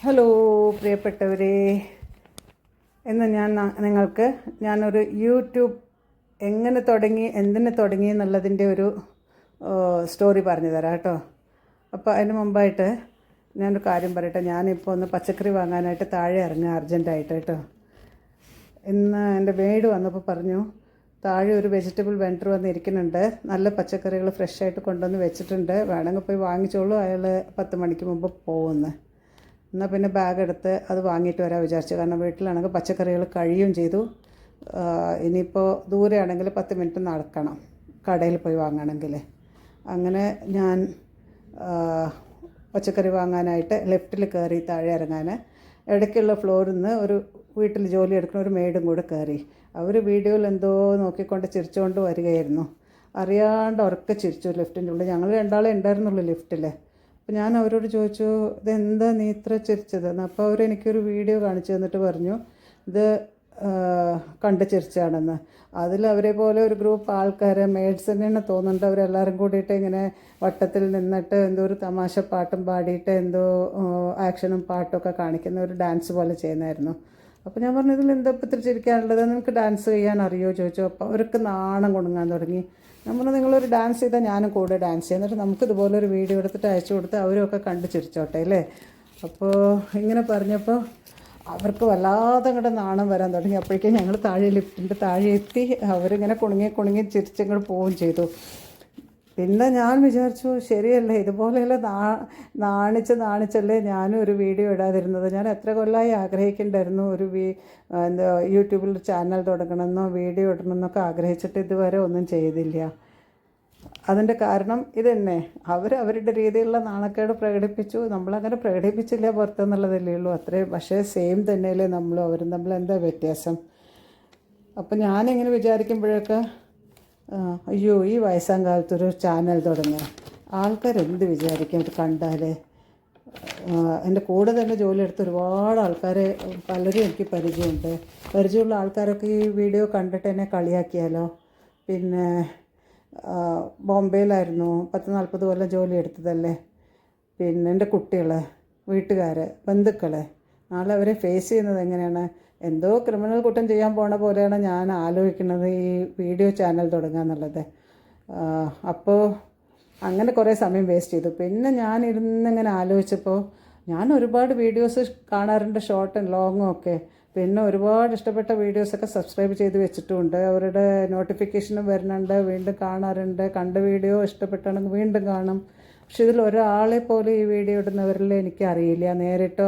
Hello പ്രിയപ്പെട്ടവരെ, ഇന്ന് ഞാനൊരു യൂട്യൂബ് എങ്ങനെ തുടങ്ങി എന്തിനു തുടങ്ങി എന്നുള്ളതിൻ്റെ ഒരു സ്റ്റോറി പറഞ്ഞു തരാം കേട്ടോ. അപ്പോൾ അതിന് മുമ്പായിട്ട് ഞാനൊരു കാര്യം പറയട്ടെ. ഞാനിപ്പോൾ ഒന്ന് പച്ചക്കറി വാങ്ങാനായിട്ട് താഴെ ഇറങ്ങുക അർജൻറ്റായിട്ട് കേട്ടോ. ഇന്ന് എൻ്റെ മെയ്ഡ് വന്നപ്പോൾ പറഞ്ഞു താഴെ ഒരു വെജിറ്റബിൾ വെണ്ടർ വന്നിരിക്കുന്നുണ്ട്, നല്ല പച്ചക്കറികൾ ഫ്രഷായിട്ട് കൊണ്ടുവന്ന് വെച്ചിട്ടുണ്ട്, വേണമെങ്കിൽ പോയി വാങ്ങിച്ചോളൂ, അയാൾ 10 മണിക്ക് മുമ്പ് പോകുമെന്ന്. എന്നാൽ പിന്നെ ബാഗ് എടുത്ത് അത് വാങ്ങിയിട്ട് വരാൻ വിചാരിച്ചു. കാരണം വീട്ടിലാണെങ്കിൽ പച്ചക്കറികൾ കഴിയുകയും ചെയ്തു. ഇനിയിപ്പോൾ ദൂരെയാണെങ്കിൽ 10 മിനിറ്റ് നടക്കണം കടയിൽ പോയി വാങ്ങണമെങ്കിൽ. അങ്ങനെ ഞാൻ പച്ചക്കറി വാങ്ങാനായിട്ട് ലെഫ്റ്റിൽ കയറി താഴെ ഇറങ്ങാൻ. ഇടയ്ക്കുള്ള ഫ്ലോറിൽ നിന്ന് ഒരു വീട്ടിൽ ജോലി എടുക്കുന്ന ഒരു മെയ്ഡും കൂടെ കയറി. അവർ വീഡിയോയിൽ എന്തോ നോക്കിക്കൊണ്ട് ചിരിച്ചുകൊണ്ട് വരികയായിരുന്നു. അറിയാണ്ട് ഉറക്കെ ചിരിച്ചു ലിഫ്റ്റിൻ്റെ ഉള്ളിൽ. ഞങ്ങൾ രണ്ടാളെ ഉണ്ടായിരുന്നുള്ളൂ ലിഫ്റ്റിൽ. അപ്പോൾ ഞാൻ അവരോട് ചോദിച്ചു, ഇതെന്താ നീ ഇത്ര ചിരിച്ചതെന്ന്. അപ്പോൾ അവരെനിക്കൊരു വീഡിയോ കാണിച്ചു തന്നിട്ട് പറഞ്ഞു ഇത് കണ്ട് ചിരിച്ചാണെന്ന്. അതിൽ അവരെ പോലെ ഒരു ഗ്രൂപ്പ് ആൾക്കാർ, മെയ്ഡ്സ് തന്നെയാണ് തോന്നുന്നുണ്ട്, അവരെല്ലാവരും കൂടിയിട്ട് ഇങ്ങനെ വട്ടത്തിൽ നിന്നിട്ട് എന്തോ ഒരു തമാശ പാട്ടും പാടിയിട്ട് എന്തോ ആക്ഷനും പാട്ടൊക്കെ കാണിക്കുന്ന ഒരു ഡാൻസ് പോലെ ചെയ്യുന്നതായിരുന്നു. അപ്പോൾ ഞാൻ പറഞ്ഞു ഇതിൽ എന്താ ഇപ്പം ഇത്ര ചിരിക്കാനുള്ളത്, നിങ്ങൾക്ക് ഡാൻസ് ചെയ്യാൻ അറിയുമോ ചോദിച്ചു. അപ്പോൾ അവർക്ക് നാണം കൊടുങ്ങാൻ തുടങ്ങി. നമ്മൾ നിങ്ങളൊരു ഡാൻസ് ചെയ്താൽ ഞാനും കൂടെ ഡാൻസ് ചെയ്യാം, എന്നിട്ട് നമുക്കിതുപോലൊരു വീഡിയോ എടുത്തിട്ട് അയച്ചു കൊടുത്ത് അവരൊക്കെ കണ്ട് ചിരിച്ചോട്ടെ അല്ലേ. അപ്പോൾ ഇങ്ങനെ പറഞ്ഞപ്പോൾ അവർക്ക് വല്ലാതെ അങ്ങോട്ട് നാണം വരാൻ തുടങ്ങി. അപ്പോഴേക്കും ഞങ്ങൾ താഴെ ലിഫ്റ്റിൻ്റെ താഴെ എത്തി. അവരിങ്ങനെ കുണുങ്ങി ചിരിച്ചങ്ങോട്ട് പോവുകയും ചെയ്തു. പിന്നെ ഞാൻ വിചാരിച്ചു ശരിയല്ലേ, ഇതുപോലെയല്ല നാണിച്ചല്ലേ ഞാനും ഒരു വീഡിയോ ഇടാതിരുന്നത്. ഞാൻ എത്ര കൊല്ലമായി ആഗ്രഹിക്കുന്നുണ്ടായിരുന്നു ഒരു യൂട്യൂബിൽ ചാനൽ തുടങ്ങണമെന്നോ വീഡിയോ ഇടണമെന്നൊക്കെ ആഗ്രഹിച്ചിട്ട് ഇതുവരെ ഒന്നും ചെയ്തില്ല. അതിൻ്റെ കാരണം ഇതന്നെ, അവരുടെ രീതിയിലുള്ള നാണക്കേട് പ്രകടിപ്പിച്ചു. നമ്മളങ്ങനെ പ്രകടിപ്പിച്ചില്ല പുറത്തെന്നുള്ളതല്ലേ ഉള്ളൂ, അത്രയും. പക്ഷേ സെയിം തന്നെയല്ലേ നമ്മളും അവരും തമ്മിൽ എന്താ വ്യത്യാസം. അപ്പം ഞാനിങ്ങനെ വിചാരിക്കുമ്പോഴൊക്കെ അയ്യോ ഈ വയസ്സാം കാലത്തൊരു ചാനൽ തുടങ്ങുക, ആൾക്കാരെന്ത് വിചാരിക്കും ഇത് കണ്ടാൽ. എൻ്റെ കൂടെ തന്നെ ജോലിയെടുത്ത് ഒരുപാട് ആൾക്കാരെ പലരും എനിക്ക് പരിചയമുള്ള ആൾക്കാരൊക്കെ ഈ വീഡിയോ കണ്ടിട്ട് എന്നെ കളിയാക്കിയാലോ. പിന്നെ ബോംബെയിലായിരുന്നു 10-40 കൊല്ലം ജോലി എടുത്തതല്ലേ. പിന്നെ എൻ്റെ കുട്ടികൾ, വീട്ടുകാർ, ബന്ധുക്കൾ, നാളെ അവരെ ഫേസ് ചെയ്യുന്നത് എങ്ങനെയാണ്. എന്തോ ക്രിമിനൽ കുറ്റം ചെയ്യാൻ പോണ പോലെയാണ് ഞാൻ ആലോചിക്കുന്നത് ഈ വീഡിയോ ചാനൽ തുടങ്ങുക എന്നുള്ളത്. അപ്പോൾ അങ്ങനെ കുറേ സമയം വേസ്റ്റ് ചെയ്തു. പിന്നെ ഞാൻ ഇരുന്നിങ്ങനെ ആലോചിച്ചപ്പോൾ ഞാൻ ഒരുപാട് വീഡിയോസ് കാണാറുണ്ട്, ഷോർട്ടും ലോങ്ങും ഒക്കെ. പിന്നെ ഒരുപാട് ഇഷ്ടപ്പെട്ട വീഡിയോസൊക്കെ സബ്സ്ക്രൈബ് ചെയ്ത് വെച്ചിട്ടുമുണ്ട്. അവരുടെ നോട്ടിഫിക്കേഷനും വരുന്നുണ്ട്, വീണ്ടും കാണാറുണ്ട്. കണ്ട വീഡിയോ ഇഷ്ടപ്പെട്ടാണെങ്കിൽ വീണ്ടും കാണും. പക്ഷെ ഇതിൽ ഒരാളെ പോലെ ഈ വീഡിയോ ഇടുന്നവരിൽ എനിക്കറിയില്ല, നേരിട്ടോ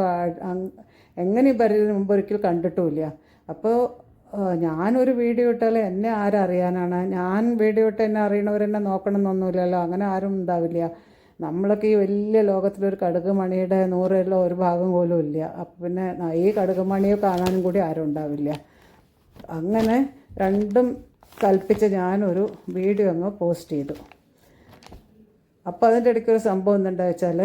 എങ്ങനെ ഇതിന് മുമ്പ് ഒരിക്കൽ കണ്ടിട്ടുമില്ല. അപ്പോൾ ഞാനൊരു വീഡിയോ ഇട്ടാൽ എന്നെ ആരറിയാനാണ്. ഞാൻ വീഡിയോ ഇട്ട് എന്നെ അറിയണവരെന്നെ നോക്കണമെന്നൊന്നുമില്ലല്ലോ, അങ്ങനെ ആരും ഉണ്ടാവില്ല. നമ്മളൊക്കെ ഈ വലിയ ലോകത്തിലൊരു കടുക് മണിയുടെ 100 ഒരു ഭാഗം പോലും ഇല്ല. അപ്പം പിന്നെ ഈ കടുക് മണിയെ കാണാനും കൂടി ആരും ഉണ്ടാവില്ല. അങ്ങനെ രണ്ടും കൽപ്പിച്ച് ഞാനൊരു വീഡിയോ അങ്ങ് പോസ്റ്റ് ചെയ്തു. അപ്പോൾ അതിൻ്റെ ഇടയ്ക്കൊരു സംഭവം എന്തുണ്ടാ വെച്ചാൽ,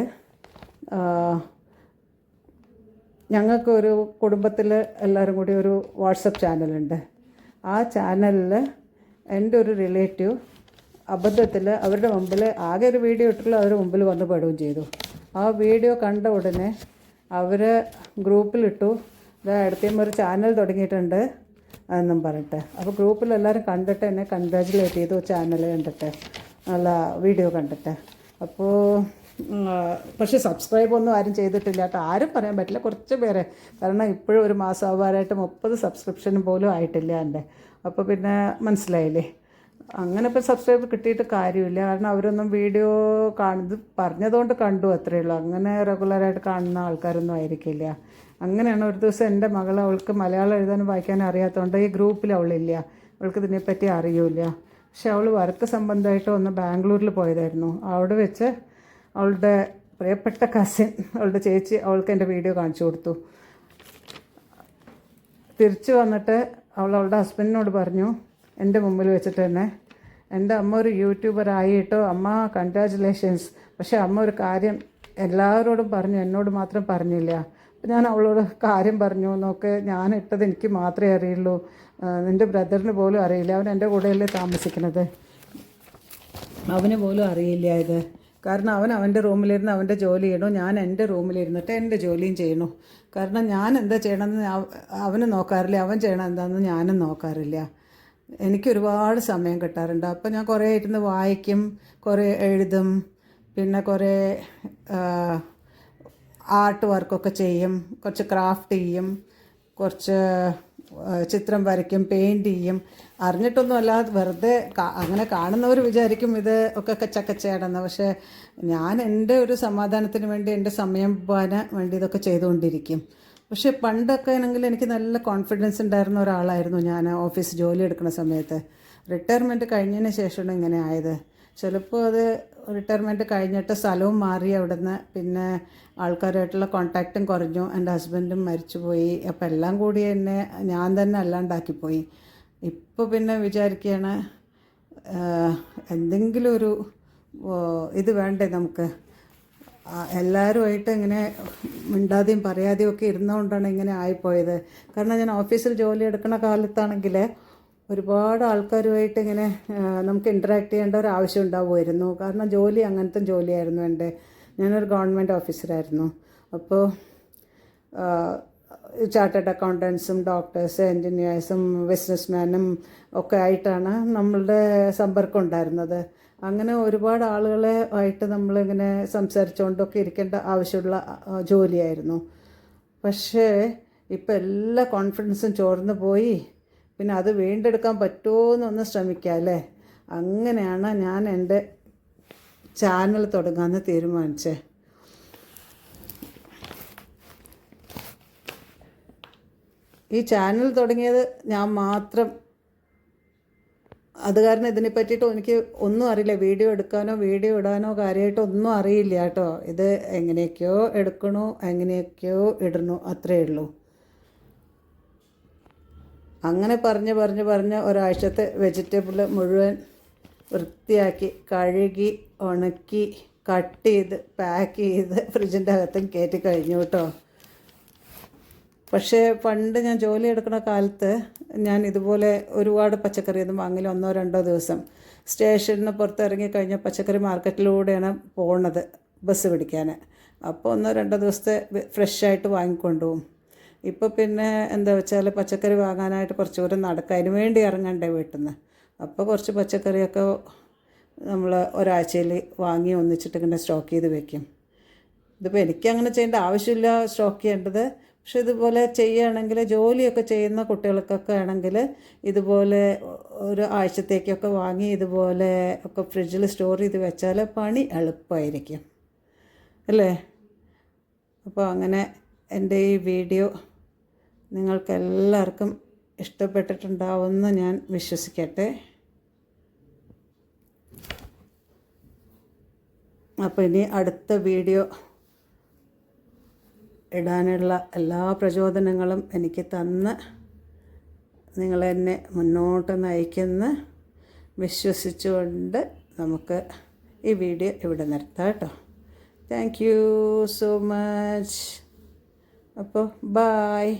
ഞങ്ങൾക്കൊരു കുടുംബത്തിൽ എല്ലാവരും കൂടി ഒരു വാട്സപ്പ് ചാനലുണ്ട്. ആ ചാനലിൽ എൻ്റെ ഒരു റിലേറ്റീവ് അബദ്ധത്തിൽ അവരുടെ മുമ്പിൽ ആകെ ഒരു വീഡിയോ ഇട്ടുള്ളൂ, അവരുടെ മുമ്പിൽ വന്ന് പെടുകയും ചെയ്തു. ആ വീഡിയോ കണ്ട ഉടനെ അവർ ഗ്രൂപ്പിലിട്ടു, അടുത്തേം ഒരു ചാനൽ തുടങ്ങിയിട്ടുണ്ട് എന്നും പറഞ്ഞിട്ട്. അപ്പോൾ ഗ്രൂപ്പിലെല്ലാവരും കണ്ടിട്ട് എന്നെ കൺഗ്രാജുലേറ്റ് ചെയ്തു, ചാനൽ കണ്ടിട്ട്, നല്ല വീഡിയോ കണ്ടിട്ട്. അപ്പോൾ പക്ഷേ സബ്സ്ക്രൈബൊന്നും ആരും ചെയ്തിട്ടില്ല കേട്ടോ. ആരും പറയാൻ പറ്റില്ല, കുറച്ച് പേരെ. കാരണം ഇപ്പോഴും ഒരു മാസം ആവാറായിട്ട് 30 സബ്സ്ക്രിപ്ഷനും പോലും ആയിട്ടില്ല എൻ്റെ. അപ്പോൾ പിന്നെ മനസ്സിലായില്ലേ. അങ്ങനെ ഇപ്പോൾ സബ്സ്ക്രൈബ് കിട്ടിയിട്ട് കാര്യമില്ല. കാരണം അവരൊന്നും വീഡിയോ പറഞ്ഞതുകൊണ്ട് കണ്ടു, അത്രയേ ഉള്ളൂ. അങ്ങനെ റെഗുലറായിട്ട് കാണുന്ന ആൾക്കാരൊന്നും ആയിരിക്കില്ല. അങ്ങനെയാണ്. ഒരു ദിവസം എൻ്റെ മകൾ, അവൾക്ക് മലയാളം എഴുതാനും വായിക്കാനും അറിയാത്തതുകൊണ്ട് ഈ ഗ്രൂപ്പിൽ അവളില്ല, അവൾക്ക് ഇതിനെപ്പറ്റി അറിയില്ല. പക്ഷെ അവൾ വർക്ക് സംബന്ധമായിട്ട് ഒന്ന് ബാംഗ്ലൂരിൽ പോയതായിരുന്നു. അവിടെ വെച്ച് അവളുടെ പ്രിയപ്പെട്ട കസിൻ, അവളുടെ ചേച്ചി, അവൾക്ക് എൻ്റെ വീഡിയോ കാണിച്ചു കൊടുത്തു. തിരിച്ചു വന്നിട്ട് അവളുടെ ഹസ്ബൻഡിനോട് പറഞ്ഞു, എൻ്റെ മുമ്പിൽ വെച്ചിട്ട് തന്നെ, എൻ്റെ അമ്മ ഒരു യൂട്യൂബർ ആയിട്ടോ, അമ്മ കൺഗ്രാജുലേഷൻസ്. പക്ഷേ അമ്മ ഒരു കാര്യം എല്ലാവരോടും പറഞ്ഞു, എന്നോട് മാത്രം പറഞ്ഞില്ല. അപ്പം ഞാൻ അവളോട് കാര്യം പറഞ്ഞു, നോക്ക് ഞാൻ ഇട്ടത് എനിക്ക് മാത്രമേ അറിയുള്ളൂ, നിൻ്റെ ബ്രദറിന് പോലും അറിയില്ല, അവൻ എൻ്റെ കൂടെയല്ലേ താമസിക്കുന്നത്, അവന് പോലും അറിയില്ല ഇത്. കാരണം അവൻ അവൻ്റെ റൂമിലിരുന്ന് അവൻ്റെ ജോലി ചെയ്യണു, ഞാൻ എൻ്റെ റൂമിലിരുന്നിട്ട് എൻ്റെ ജോലിയും ചെയ്യണു. കാരണം ഞാൻ എന്താ ചെയ്യണമെന്ന് അവന് നോക്കാറില്ല, അവൻ ചെയ്യണം എന്താണെന്ന് ഞാനും നോക്കാറില്ല. എനിക്ക് ഒരുപാട് സമയം കിട്ടാറുണ്ട്. അപ്പോൾ ഞാൻ കുറേ ഇരുന്ന് വായിക്കും, കുറേ എഴുതും, പിന്നെ കുറേ ആർട്ട് വർക്കൊക്കെ ചെയ്യും, കുറച്ച് ക്രാഫ്റ്റ് ചെയ്യും, കുറച്ച് ചിത്രം വരയ്ക്കും, പെയിൻറ്റ് ചെയ്യും. അറിഞ്ഞിട്ടൊന്നും അല്ലാതെ വെറുതെ അങ്ങനെ കാണുന്നവർ വിചാരിക്കും ഇത് ഒക്കെ കച്ചക്കച്ചയാണെന്ന്. പക്ഷേ ഞാൻ എൻ്റെ ഒരു സമാധാനത്തിന് വേണ്ടി, എൻ്റെ സമയം പോകാൻ വേണ്ടി ഇതൊക്കെ ചെയ്തുകൊണ്ടിരിക്കും. പക്ഷേ പണ്ടൊക്കെ ആണെങ്കിൽ എനിക്ക് നല്ല കോൺഫിഡൻസ് ഉണ്ടായിരുന്ന ഒരാളായിരുന്നു ഞാൻ ഓഫീസ് ജോലി എടുക്കുന്ന സമയത്ത്. റിട്ടയർമെൻറ്റ് കഴിഞ്ഞതിന് ശേഷമാണ് ഇങ്ങനെ ആയത്. ചിലപ്പോൾ അത് റിട്ടയർമെൻറ്റ് കഴിഞ്ഞിട്ട് സ്ഥലവും മാറി അവിടുന്ന്, പിന്നെ ആൾക്കാരുമായിട്ടുള്ള കോണ്ടാക്റ്റും കുറഞ്ഞു, എൻ്റെ ഹസ്ബൻഡും മരിച്ചുപോയി. അപ്പോൾ എല്ലാം കൂടി എന്നെ ഞാൻ തന്നെ അല്ലാണ്ടാക്കിപ്പോയി. ഇപ്പോൾ പിന്നെ വിചാരിക്കുകയാണ് എന്തെങ്കിലും ഒരു ഇത് വേണ്ടേ നമുക്ക്. എല്ലാവരുമായിട്ട് ഇങ്ങനെ മിണ്ടാതെയും പറയാതെയും ഒക്കെ ഇരുന്നുകൊണ്ടാണ് ഇങ്ങനെ ആയിപ്പോയത്. കാരണം ഞാൻ ഓഫീസിൽ ജോലി എടുക്കുന്ന കാലത്താണെങ്കിൽ ഒരുപാട് ആൾക്കാരുമായിട്ട് ഇങ്ങനെ നമുക്ക് ഇൻറ്ററാക്ട് ചെയ്യേണ്ട ഒരു ആവശ്യം ഉണ്ടാവുമായിരുന്നു. കാരണം ജോലി അങ്ങനത്തെ ജോലിയായിരുന്നു എൻ്റെ. ഞാനൊരു ഗവൺമെൻറ് ഓഫീസറായിരുന്നു. അപ്പോൾ ചാർട്ടേഡ് അക്കൗണ്ടൻസും ഡോക്ടേഴ്സ് എൻജിനീയേഴ്സും ബിസിനസ്മാനും ഒക്കെ ആയിട്ടാണ് നമ്മളുടെ സമ്പർക്കം ഉണ്ടായിരുന്നത്. അങ്ങനെ ഒരുപാട് ആളുകളെ ആയിട്ട് നമ്മളിങ്ങനെ സംസാരിച്ചുകൊണ്ടൊക്കെ ഇരിക്കേണ്ട ആവശ്യമുള്ള ജോലിയായിരുന്നു. പക്ഷേ ഇപ്പം എല്ലാ കോൺഫിഡൻസും ചോർന്നു പോയി. പിന്നെ അത് വീണ്ടെടുക്കാൻ പറ്റുമോ എന്നൊന്ന് ശ്രമിക്കാം അല്ലേ. അങ്ങനെയാണ് ഞാൻ എൻ്റെ ചാനൽ തുടങ്ങാമെന്ന് തീരുമാനിച്ചത്. ഈ ചാനൽ തുടങ്ങിയത് ഞാൻ മാത്രം. അത് കാരണം ഇതിനെ പറ്റിയിട്ട് എനിക്ക് ഒന്നും അറിയില്ല. വീഡിയോ എടുക്കാനോ വീഡിയോ ഇടാനോ കാര്യമായിട്ട് ഒന്നും അറിയില്ല കേട്ടോ. ഇത് എങ്ങനെയൊക്കെയോ എടുക്കണു, എങ്ങനെയൊക്കെയോ ഇടണു, അത്രയേ ഉള്ളൂ. അങ്ങനെ പറഞ്ഞ് ഒരാഴ്ചത്തെ വെജിറ്റബിൾ മുഴുവൻ വൃത്തിയാക്കി കഴുകി ഉണക്കി കട്ട് ചെയ്ത് പാക്ക് ചെയ്ത് ഫ്രിഡ്ജിൻ്റെ അകത്തും കയറ്റി കഴിഞ്ഞു കേട്ടോ. പക്ഷേ പണ്ട് ഞാൻ ജോലി എടുക്കുന്ന കാലത്ത് ഞാൻ ഇതുപോലെ ഒരുപാട് പച്ചക്കറിയൊന്നും വാങ്ങില്ല. 1-2 ദിവസം സ്റ്റേഷനിന് പുറത്തിറങ്ങി കഴിഞ്ഞാൽ പച്ചക്കറി മാർക്കറ്റിലൂടെയാണ് പോകുന്നത് ബസ് പിടിക്കാൻ. അപ്പോൾ 1-2 ദിവസത്തെ ഫ്രഷായിട്ട് വാങ്ങിക്കൊണ്ടുപോകും. ഇപ്പോൾ പിന്നെ എന്താ വെച്ചാൽ പച്ചക്കറി വാങ്ങാനായിട്ട് കുറച്ച് ദൂരം നടക്കുക, അതിന് വേണ്ടി ഇറങ്ങണ്ടേ വീട്ടിൽ നിന്ന്. അപ്പോൾ കുറച്ച് പച്ചക്കറിയൊക്കെ നമ്മൾ ഒരാഴ്ചയിൽ വാങ്ങി ഒന്നിച്ചിട്ട് ഇങ്ങനെ സ്റ്റോക്ക് ചെയ്ത് വെക്കും. ഇതിപ്പോൾ എനിക്കങ്ങനെ ചെയ്യേണ്ട ആവശ്യമില്ല സ്റ്റോക്ക് ചെയ്യേണ്ടത്. പക്ഷെ ഇതുപോലെ ചെയ്യുകയാണെങ്കിൽ, ജോലിയൊക്കെ ചെയ്യുന്ന കുട്ടികൾക്കൊക്കെ ആണെങ്കിൽ ഇതുപോലെ ഒരു ആഴ്ചത്തേക്കൊക്കെ വാങ്ങി ഇതുപോലെ ഒക്കെ ഫ്രിഡ്ജിൽ സ്റ്റോർ ചെയ്ത് വെച്ചാൽ പണി എളുപ്പമായിരിക്കും അല്ലേ. അപ്പോൾ അങ്ങനെ എൻ്റെ ഈ വീഡിയോ നിങ്ങൾക്കെല്ലാവർക്കും ഇഷ്ടപ്പെട്ടിട്ടുണ്ടാവുമെന്ന് ഞാൻ വിശ്വസിക്കട്ടെ. അപ്പോൾ ഇനി അടുത്ത വീഡിയോ ഇടാനുള്ള എല്ലാ പ്രചോദനങ്ങളും എനിക്ക് തന്ന് നിങ്ങളെന്നെ മുന്നോട്ട് നയിക്കുമെന്ന് വിശ്വസിച്ചുകൊണ്ട് നമുക്ക് ഈ വീഡിയോ ഇവിടെ നിർത്താം കേട്ടോ. Thank you so much. അപ്പോൾ ബായ്.